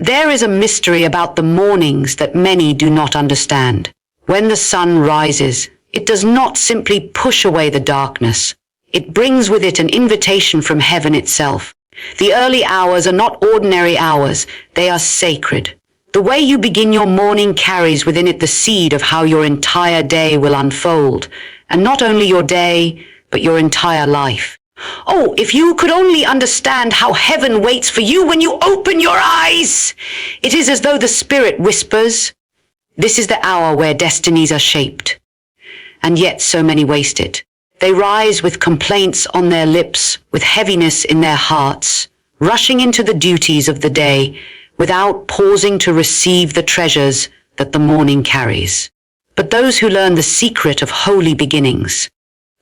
There is a mystery about the mornings that many do not understand. When the sun rises, it does not simply push away the darkness. It brings with it an invitation from heaven itself. The early hours are not ordinary hours, they are sacred. The way you begin your morning carries within it the seed of how your entire day will unfold, and not only your day, but your entire life. Oh, if you could only understand how heaven waits for you when you open your eyes! It is as though the Spirit whispers, "This is the hour where destinies are shaped." And yet so many waste it. They rise with complaints on their lips, with heaviness in their hearts, rushing into the duties of the day without pausing to receive the treasures that the morning carries. But those who learn the secret of holy beginnings,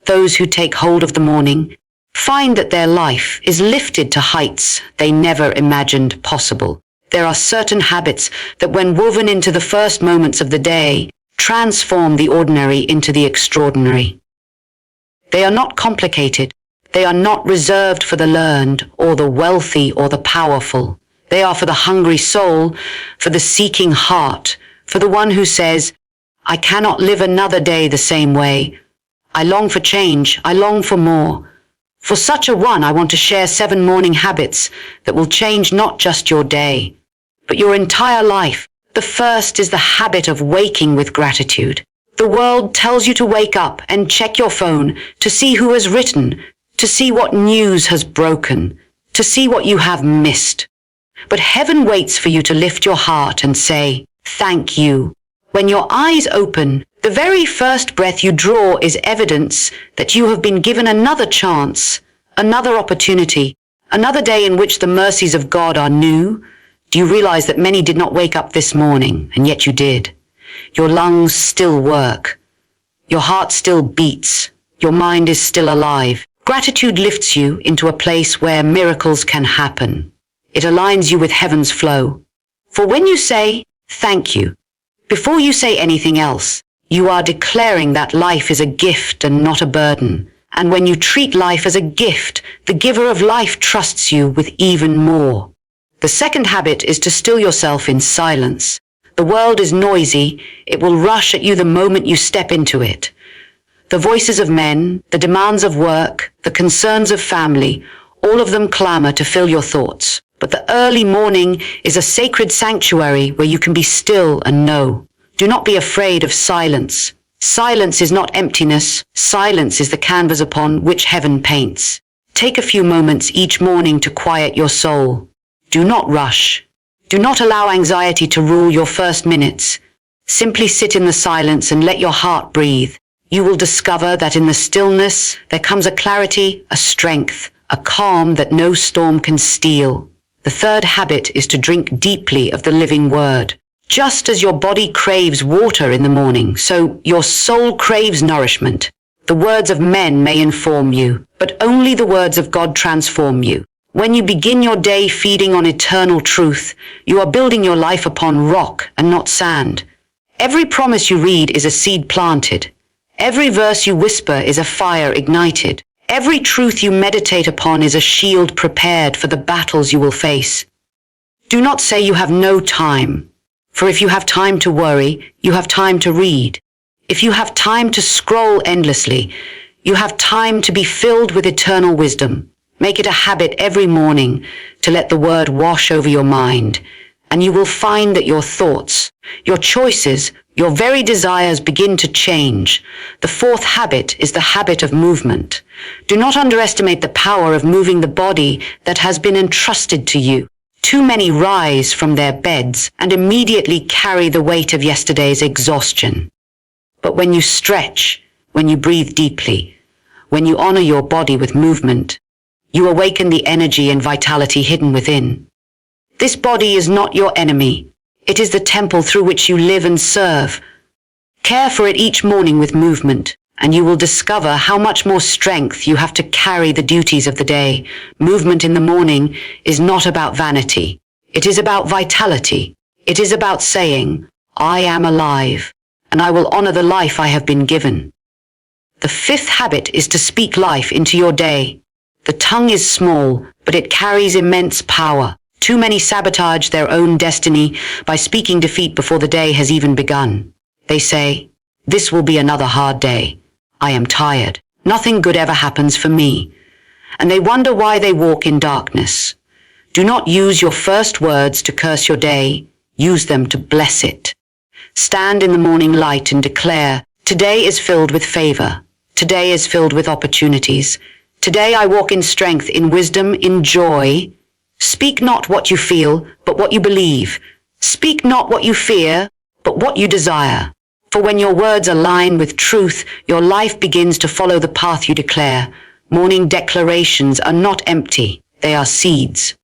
those who take hold of the morning, find that their life is lifted to heights they never imagined possible. There are certain habits that, when woven into the first moments of the day, transform the ordinary into the extraordinary. They are not complicated. They are not reserved for the learned or the wealthy or the powerful. They are for the hungry soul, for the seeking heart, for the one who says, "I cannot live another day the same way. I long for change. I long for more." For such a one, I want to share 7 morning habits that will change not just your day, but your entire life. The first is the habit of waking with gratitude. The world tells you to wake up and check your phone to see who has written, to see what news has broken, to see what you have missed. But heaven waits for you to lift your heart and say, "Thank you." When your eyes open, the very first breath you draw is evidence that you have been given another chance, another opportunity, another day in which the mercies of God are new. Do you realize that many did not wake up this morning, and yet you did? Your lungs still work. Your heart still beats. Your mind is still alive. Gratitude lifts you into a place where miracles can happen. It aligns you with heaven's flow. For when you say, "Thank you," before you say anything else, you are declaring that life is a gift and not a burden. And when you treat life as a gift, the giver of life trusts you with even more. The second habit is to still yourself in silence. The world is noisy. It will rush at you the moment you step into it. The voices of men, the demands of work, the concerns of family, all of them clamor to fill your thoughts. But the early morning is a sacred sanctuary where you can be still and know. Do not be afraid of silence. Silence is not emptiness. Silence is the canvas upon which heaven paints. Take a few moments each morning to quiet your soul. Do not rush. Do not allow anxiety to rule your first minutes. Simply sit in the silence and let your heart breathe. You will discover that in the stillness there comes a clarity, a strength, a calm that no storm can steal. The third habit is to drink deeply of the living word. Just as your body craves water in the morning, so your soul craves nourishment. The words of men may inform you, but only the words of God transform you. When you begin your day feeding on eternal truth, you are building your life upon rock and not sand. Every promise you read is a seed planted. Every verse you whisper is a fire ignited. Every truth you meditate upon is a shield prepared for the battles you will face. Do not say you have no time, for if you have time to worry, you have time to read. If you have time to scroll endlessly, you have time to be filled with eternal wisdom. Make it a habit every morning to let the word wash over your mind, and you will find that your thoughts, your choices, your very desires begin to change. The fourth habit is the habit of movement. Do not underestimate the power of moving the body that has been entrusted to you. Too many rise from their beds and immediately carry the weight of yesterday's exhaustion. But when you stretch, when you breathe deeply, when you honor your body with movement, you awaken the energy and vitality hidden within. This body is not your enemy. It is the temple through which you live and serve. Care for it each morning with movement, and you will discover how much more strength you have to carry the duties of the day. Movement in the morning is not about vanity. It is about vitality. It is about saying, "I am alive, and I will honor the life I have been given." The fifth habit is to speak life into your day. The tongue is small, but it carries immense power. Too many sabotage their own destiny by speaking defeat before the day has even begun. They say, "This will be another hard day. I am tired. Nothing good ever happens for me." And they wonder why they walk in darkness. Do not use your first words to curse your day. Use them to bless it. Stand in the morning light and declare, "Today is filled with favor. Today is filled with opportunities. Today I walk in strength, in wisdom, in joy." Speak not what you feel, but what you believe. Speak not what you fear, but what you desire. For when your words align with truth, your life begins to follow the path you declare. Morning declarations are not empty. They are seeds.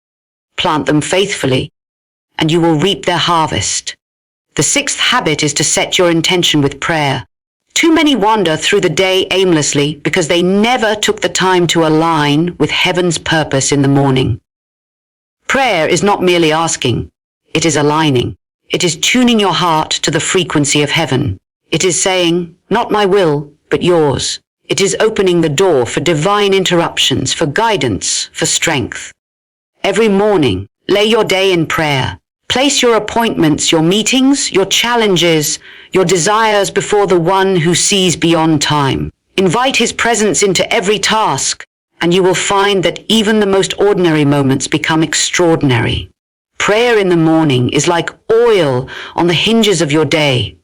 Plant them faithfully, and you will reap their harvest. The sixth habit is to set your intention with prayer. Too many wander through the day aimlessly because they never took the time to align with heaven's purpose in the morning. Prayer is not merely asking, it is aligning. It is tuning your heart to the frequency of heaven. It is saying, "Not my will, but yours." It is opening the door for divine interruptions, for guidance, for strength. Every morning, lay your day in prayer. Place your appointments, your meetings, your challenges, your desires before the one who sees beyond time. Invite his presence into every task, and you will find that even the most ordinary moments become extraordinary. Prayer in the morning is like oil on the hinges of your day.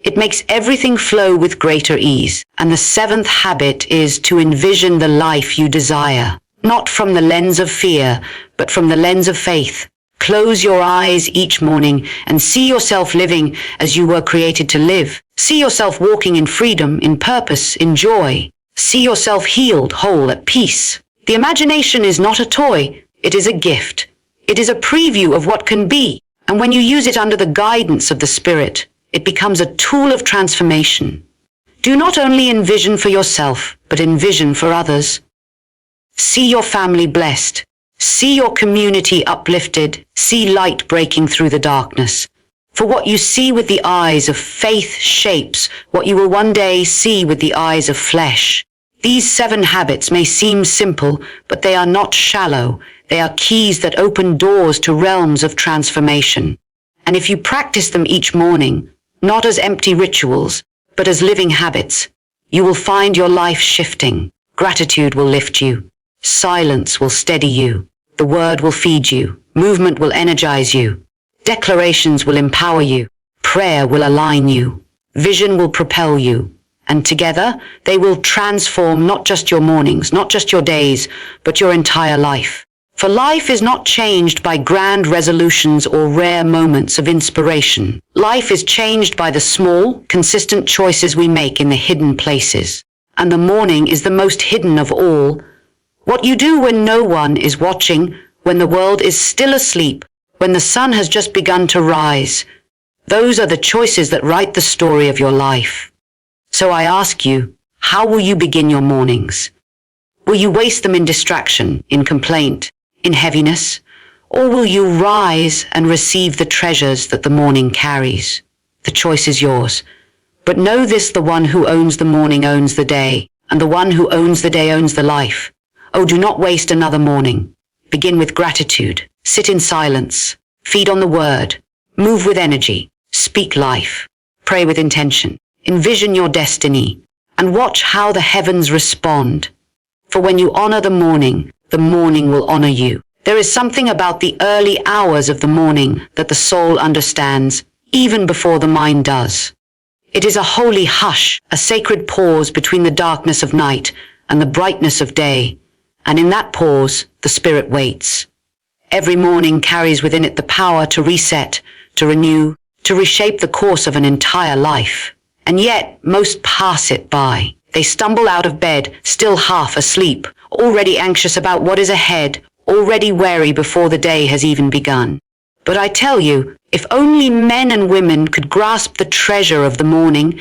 It makes everything flow with greater ease. And the seventh habit is to envision the life you desire, not from the lens of fear, but from the lens of faith. Close your eyes each morning and see yourself living as you were created to live. See yourself walking in freedom, in purpose, in joy. See yourself healed, whole, at peace. The imagination is not a toy, it is a gift. It is a preview of what can be, and when you use it under the guidance of the Spirit, it becomes a tool of transformation. Do not only envision for yourself, but envision for others. See your family blessed. See your community uplifted. See light breaking through the darkness. For what you see with the eyes of faith shapes what you will one day see with the eyes of flesh. These 7 habits may seem simple, but they are not shallow. They are keys that open doors to realms of transformation. And if you practice them each morning, not as empty rituals, but as living habits, you will find your life shifting. Gratitude will lift you. Silence will steady you. The word will feed you. Movement will energize you. Declarations will empower you. Prayer will align you. Vision will propel you. And together, they will transform not just your mornings, not just your days, but your entire life. For life is not changed by grand resolutions or rare moments of inspiration. Life is changed by the small, consistent choices we make in the hidden places. And the morning is the most hidden of all. What you do when no one is watching, when the world is still asleep, when the sun has just begun to rise. Those are the choices that write the story of your life. So I ask you, how will you begin your mornings? Will you waste them in distraction, in complaint, in heaviness? Or will you rise and receive the treasures that the morning carries? The choice is yours. But know this, the one who owns the morning owns the day, and the one who owns the day owns the life. Oh, do not waste another morning. Begin with gratitude. Sit in silence. Feed on the word. Move with energy. Speak life. Pray with intention. Envision your destiny, and watch how the heavens respond. For when you honor the morning will honor you. There is something about the early hours of the morning that the soul understands, even before the mind does. It is a holy hush, a sacred pause between the darkness of night and the brightness of day. And in that pause, the spirit waits. Every morning carries within it the power to reset, to renew, to reshape the course of an entire life. And yet, most pass it by. They stumble out of bed, still half asleep, already anxious about what is ahead, already wary before the day has even begun. But I tell you, if only men and women could grasp the treasure of the morning,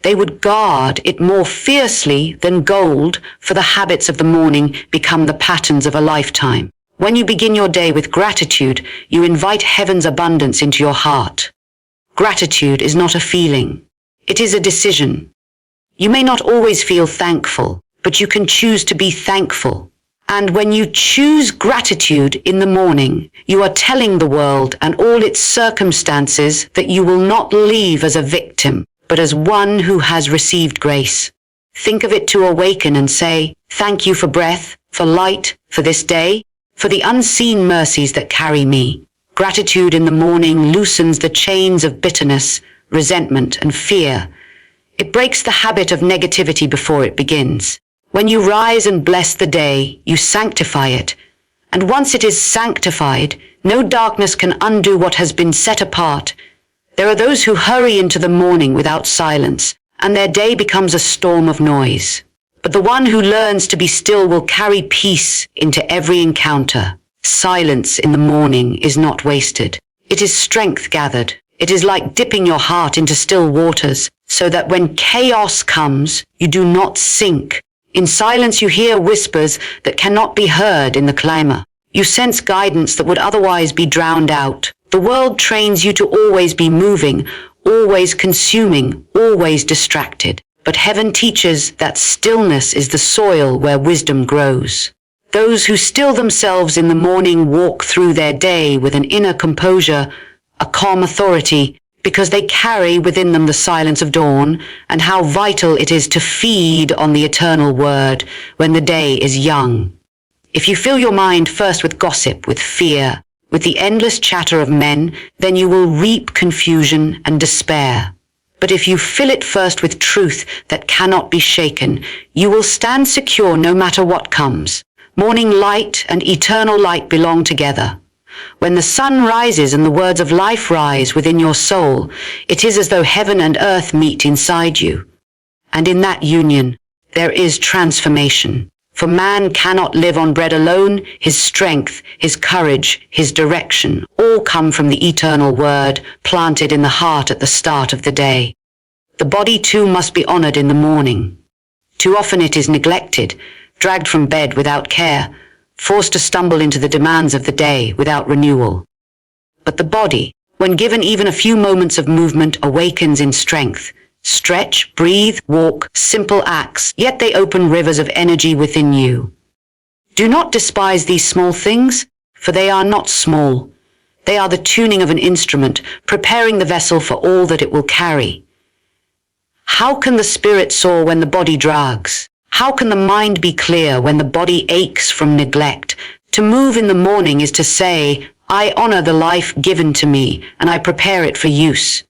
they would guard it more fiercely than gold, for the habits of the morning become the patterns of a lifetime. When you begin your day with gratitude, you invite heaven's abundance into your heart. Gratitude is not a feeling. It is a decision. You may not always feel thankful, but you can choose to be thankful. And when you choose gratitude in the morning, you are telling the world and all its circumstances that you will not leave as a victim, but as one who has received grace. Think of it to awaken and say, thank you for breath, for light, for this day, for the unseen mercies that carry me. Gratitude in the morning loosens the chains of bitterness, resentment, and fear. It breaks the habit of negativity before it begins. When you rise and bless the day, you sanctify it. And once it is sanctified, no darkness can undo what has been set apart. There are those who hurry into the morning without silence, and their day becomes a storm of noise. But the one who learns to be still will carry peace into every encounter. Silence in the morning is not wasted. It is strength gathered. It is like dipping your heart into still waters, so that when chaos comes, you do not sink. In silence you hear whispers that cannot be heard in the clamor. You sense guidance that would otherwise be drowned out. The world trains you to always be moving, always consuming, always distracted. But heaven teaches that stillness is the soil where wisdom grows. Those who still themselves in the morning walk through their day with an inner composure, a calm authority, because they carry within them the silence of dawn, and how vital it is to feed on the eternal word when the day is young. If you fill your mind first with gossip, with fear, with the endless chatter of men, then you will reap confusion and despair. But if you fill it first with truth that cannot be shaken, you will stand secure no matter what comes. Morning light and eternal light belong together. When the sun rises and the words of life rise within your soul, it is as though heaven and earth meet inside you. And in that union, there is transformation. For man cannot live on bread alone. His strength, his courage, his direction, all come from the eternal word planted in the heart at the start of the day. The body too must be honored in the morning. Too often it is neglected, dragged from bed without care, forced to stumble into the demands of the day without renewal. But the body, when given even a few moments of movement, awakens in strength. Stretch, breathe, walk, simple acts, yet they open rivers of energy within you. Do not despise these small things, for they are not small. They are the tuning of an instrument, preparing the vessel for all that it will carry. How can the spirit soar when the body drags? How can the mind be clear when the body aches from neglect? To move in the morning is to say, I honor the life given to me, and I prepare it for use.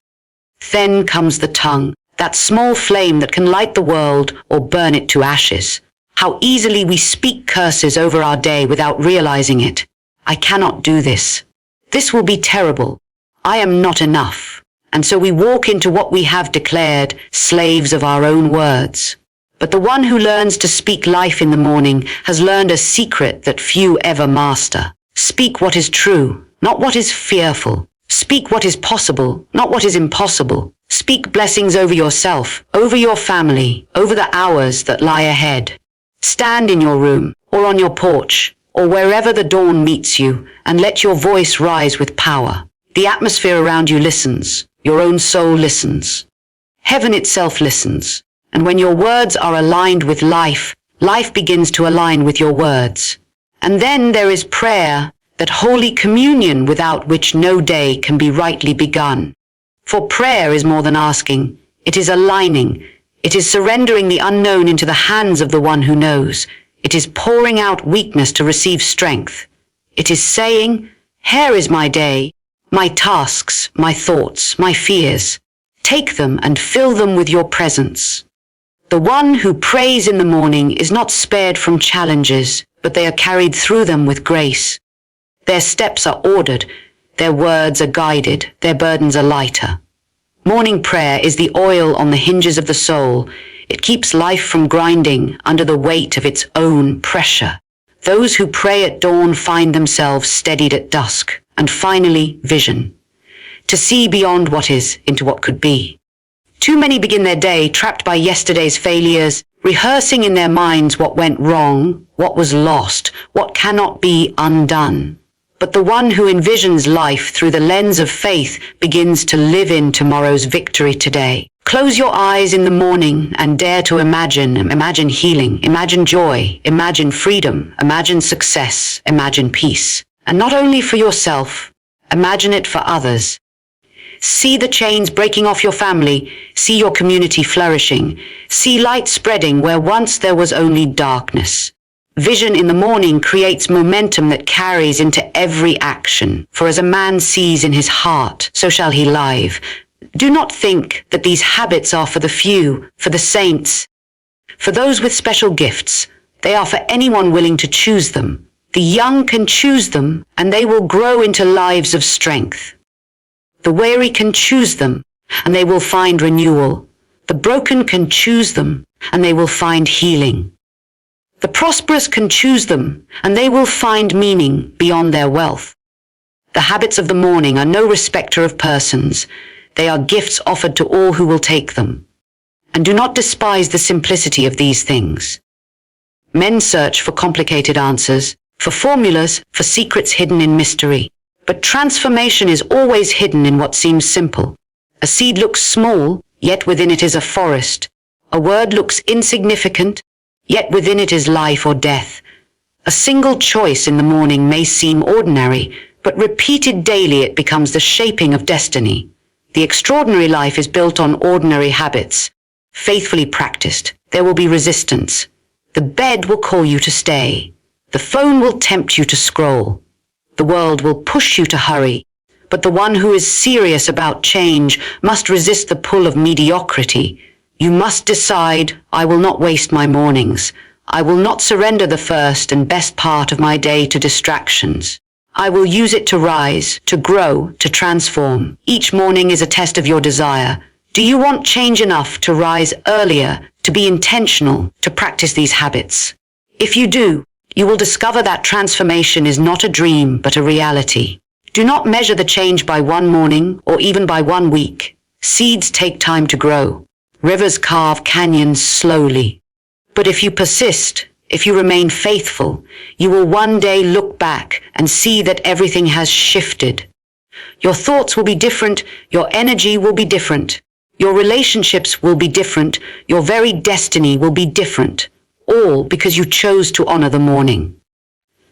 Then comes the tongue, that small flame that can light the world or burn it to ashes. How easily we speak curses over our day without realizing it. I cannot do this. This will be terrible. I am not enough. And so we walk into what we have declared, slaves of our own words. But the one who learns to speak life in the morning has learned a secret that few ever master. Speak what is true, not what is fearful. Speak what is possible, not what is impossible. Speak blessings over yourself, over your family, over the hours that lie ahead. Stand in your room, or on your porch, or wherever the dawn meets you, and let your voice rise with power. The atmosphere around you listens. Your own soul listens. Heaven itself listens. And when your words are aligned with life, life begins to align with your words. And then there is prayer, that holy communion without which no day can be rightly begun. For prayer is more than asking. It is aligning. It is surrendering the unknown into the hands of the one who knows. It is pouring out weakness to receive strength. It is saying, here is my day, my tasks, my thoughts, my fears. Take them and fill them with your presence. The one who prays in the morning is not spared from challenges, but they are carried through them with grace. Their steps are ordered, their words are guided, their burdens are lighter. Morning prayer is the oil on the hinges of the soul. It keeps life from grinding under the weight of its own pressure. Those who pray at dawn find themselves steadied at dusk, and finally, vision. To see beyond what is into what could be. Too many begin their day trapped by yesterday's failures, rehearsing in their minds what went wrong, what was lost, what cannot be undone. But the one who envisions life through the lens of faith begins to live in tomorrow's victory today. Close your eyes in the morning and dare to imagine healing, imagine joy, imagine freedom, imagine success, imagine peace. And not only for yourself, imagine it for others. See the chains breaking off your family, see your community flourishing, see light spreading where once there was only darkness. Vision in the morning creates momentum that carries into every action. For as a man sees in his heart, so shall he live. Do not think that these habits are for the few, for the saints, for those with special gifts. They are for anyone willing to choose them. The young can choose them, and they will grow into lives of strength. The weary can choose them, and they will find renewal. The broken can choose them, and they will find healing. The prosperous can choose them, and they will find meaning beyond their wealth. The habits of the morning are no respecter of persons. They are gifts offered to all who will take them. And do not despise the simplicity of these things. Men search for complicated answers, for formulas, for secrets hidden in mystery. But transformation is always hidden in what seems simple. A seed looks small, yet within it is a forest. A word looks insignificant, yet within it is life or death. A single choice in the morning may seem ordinary, but repeated daily it becomes the shaping of destiny. The extraordinary life is built on ordinary habits. Faithfully practiced, there will be resistance. The bed will call you to stay. The phone will tempt you to scroll. The world will push you to hurry. But the one who is serious about change must resist the pull of mediocrity. You must decide, I will not waste my mornings. I will not surrender the first and best part of my day to distractions. I will use it to rise, to grow, to transform. Each morning is a test of your desire. Do you want change enough to rise earlier, to be intentional, to practice these habits? If you do, you will discover that transformation is not a dream, but a reality. Do not measure the change by one morning or even by 1 week. Seeds take time to grow. Rivers carve canyons slowly. But if you persist, if you remain faithful, you will one day look back and see that everything has shifted. Your thoughts will be different, your energy will be different, your relationships will be different, your very destiny will be different, all because you chose to honor the morning.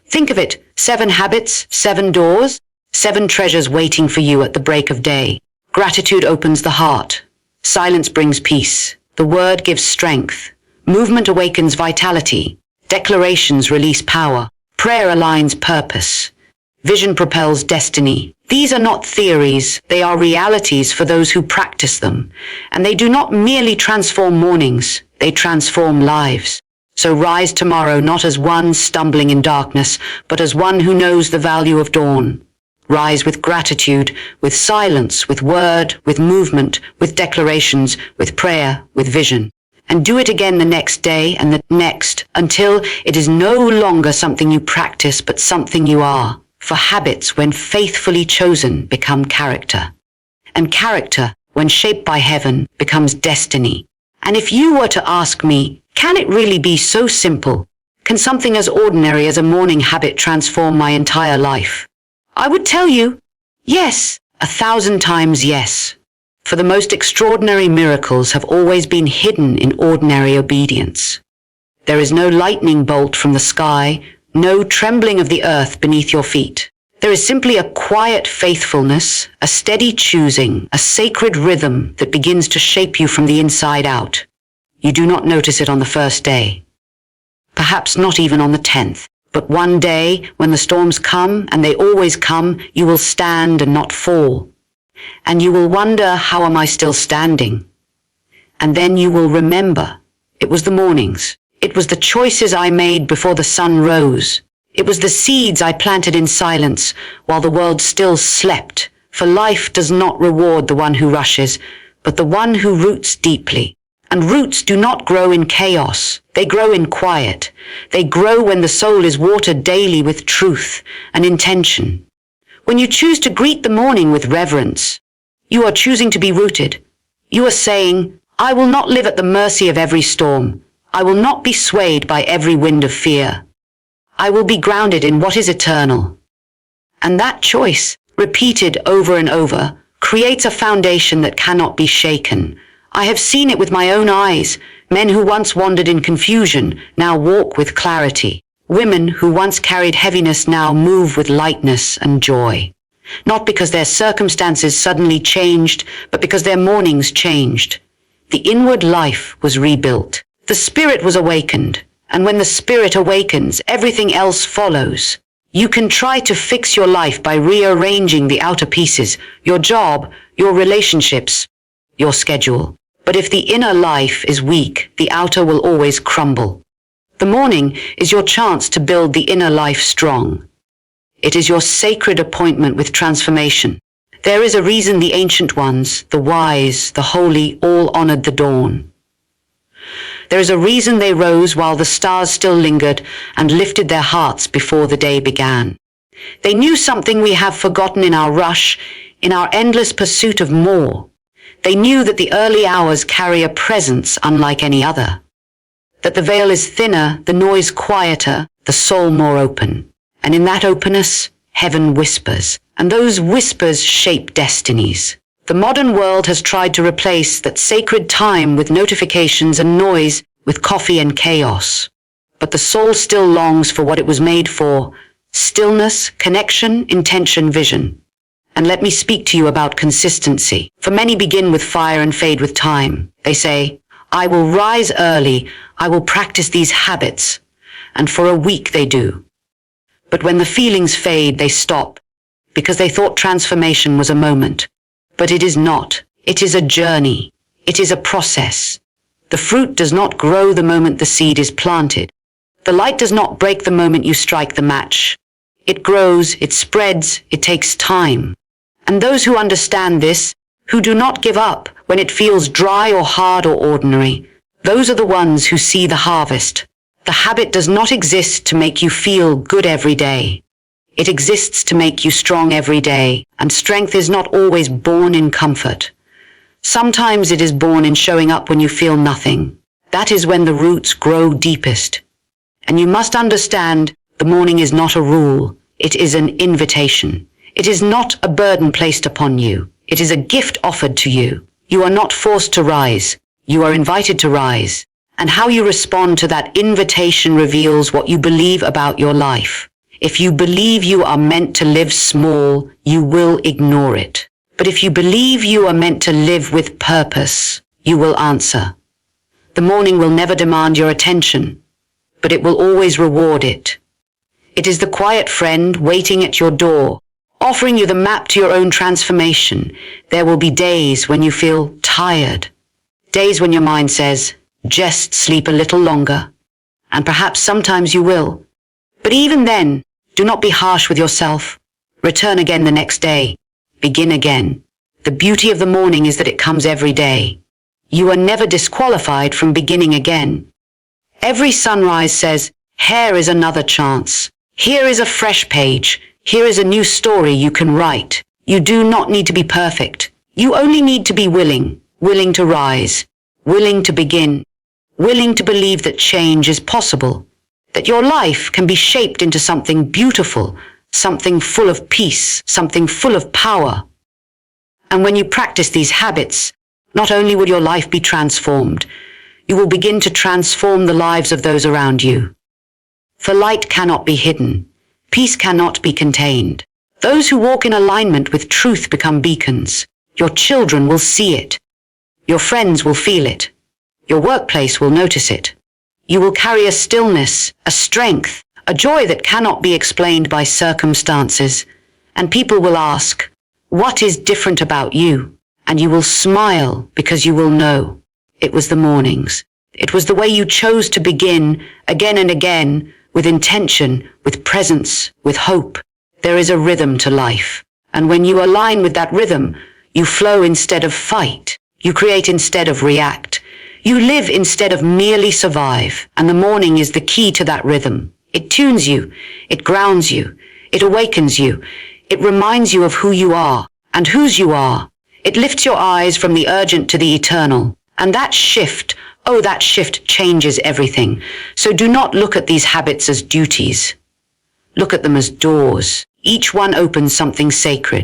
Think of it, 7 habits, 7 doors, 7 treasures waiting for you at the break of day. Gratitude opens the heart. Silence brings peace. The word gives strength. Movement awakens vitality. Declarations release power. Prayer aligns purpose. Vision propels destiny. These are not theories, they are realities for those who practice them. And they do not merely transform mornings, they transform lives. So rise tomorrow not as one stumbling in darkness, but as one who knows the value of dawn. Rise with gratitude, with silence, with word, with movement, with declarations, with prayer, with vision. And do it again the next day and the next, until it is no longer something you practice, but something you are. For habits, when faithfully chosen, become character. And character, when shaped by heaven, becomes destiny. And if you were to ask me, can it really be so simple? Can something as ordinary as a morning habit transform my entire life? I would tell you, yes, 1,000 times yes. For the most extraordinary miracles have always been hidden in ordinary obedience. There is no lightning bolt from the sky, no trembling of the earth beneath your feet. There is simply a quiet faithfulness, a steady choosing, a sacred rhythm that begins to shape you from the inside out. You do not notice it on the first day. Perhaps not even on the 10th. But one day, when the storms come, and they always come, you will stand and not fall. And you will wonder, how am I still standing? And then you will remember, it was the mornings. It was the choices I made before the sun rose. It was the seeds I planted in silence while the world still slept. For life does not reward the one who rushes, but the one who roots deeply. And roots do not grow in chaos. They grow in quiet. They grow when the soul is watered daily with truth and intention. When you choose to greet the morning with reverence, you are choosing to be rooted. You are saying, I will not live at the mercy of every storm. I will not be swayed by every wind of fear. I will be grounded in what is eternal. And that choice, repeated over and over, creates a foundation that cannot be shaken. I have seen it with my own eyes. Men who once wandered in confusion now walk with clarity. Women who once carried heaviness now move with lightness and joy. Not because their circumstances suddenly changed, but because their mornings changed. The inward life was rebuilt. The spirit was awakened. And when the spirit awakens, everything else follows. You can try to fix your life by rearranging the outer pieces, your job, your relationships, your schedule. But if the inner life is weak, the outer will always crumble. The morning is your chance to build the inner life strong. It is your sacred appointment with transformation. There is a reason the ancient ones, the wise, the holy, all honored the dawn. There is a reason they rose while the stars still lingered and lifted their hearts before the day began. They knew something we have forgotten in our rush, in our endless pursuit of more. They knew that the early hours carry a presence unlike any other. That the veil is thinner, the noise quieter, the soul more open. And in that openness, heaven whispers, and those whispers shape destinies. The modern world has tried to replace that sacred time with notifications and noise, with coffee and chaos. But the soul still longs for what it was made for: stillness, connection, intention, vision. And let me speak to you about consistency. For many begin with fire and fade with time. They say, I will rise early, I will practice these habits. And for a week they do. But when the feelings fade, they stop, because they thought transformation was a moment. But it is not. It is a journey. It is a process. The fruit does not grow the moment the seed is planted. The light does not break the moment you strike the match. It grows, it spreads, it takes time. And those who understand this, who do not give up when it feels dry or hard or ordinary, those are the ones who see the harvest. The habit does not exist to make you feel good every day. It exists to make you strong every day, and strength is not always born in comfort. Sometimes it is born in showing up when you feel nothing. That is when the roots grow deepest. And you must understand, the morning is not a rule. It is an invitation. It is not a burden placed upon you. It is a gift offered to you. You are not forced to rise. You are invited to rise. And how you respond to that invitation reveals what you believe about your life. If you believe you are meant to live small, you will ignore it. But if you believe you are meant to live with purpose, you will answer. The morning will never demand your attention, but it will always reward it. It is the quiet friend waiting at your door, offering you the map to your own transformation. There will be days when you feel tired, days when your mind says, just sleep a little longer. And perhaps sometimes you will. But even then, do not be harsh with yourself. Return again the next day. Begin again. The beauty of the morning is that it comes every day. You are never disqualified from beginning again. Every sunrise says, here is another chance. Here is a fresh page. Here is a new story you can write. You do not need to be perfect. You only need to be willing. Willing to rise. Willing to begin. Willing to believe that change is possible. That your life can be shaped into something beautiful, something full of peace, something full of power. And when you practice these habits, not only will your life be transformed, you will begin to transform the lives of those around you. For light cannot be hidden. Peace cannot be contained. Those who walk in alignment with truth become beacons. Your children will see it. Your friends will feel it. Your workplace will notice it. You will carry a stillness, a strength, a joy that cannot be explained by circumstances. And people will ask, what is different about you? And you will smile because you will know. It was the mornings. It was the way you chose to begin again and again, with intention, with presence, with hope. There is a rhythm to life. And when you align with that rhythm, you flow instead of fight. You create instead of react. You live instead of merely survive, and the morning is the key to that rhythm. It tunes you, it grounds you, it awakens you, it reminds you of who you are and whose you are. It lifts your eyes from the urgent to the eternal, and that shift, oh, that shift changes everything. So do not look at these habits as duties. Look at them as doors. Each one opens something sacred.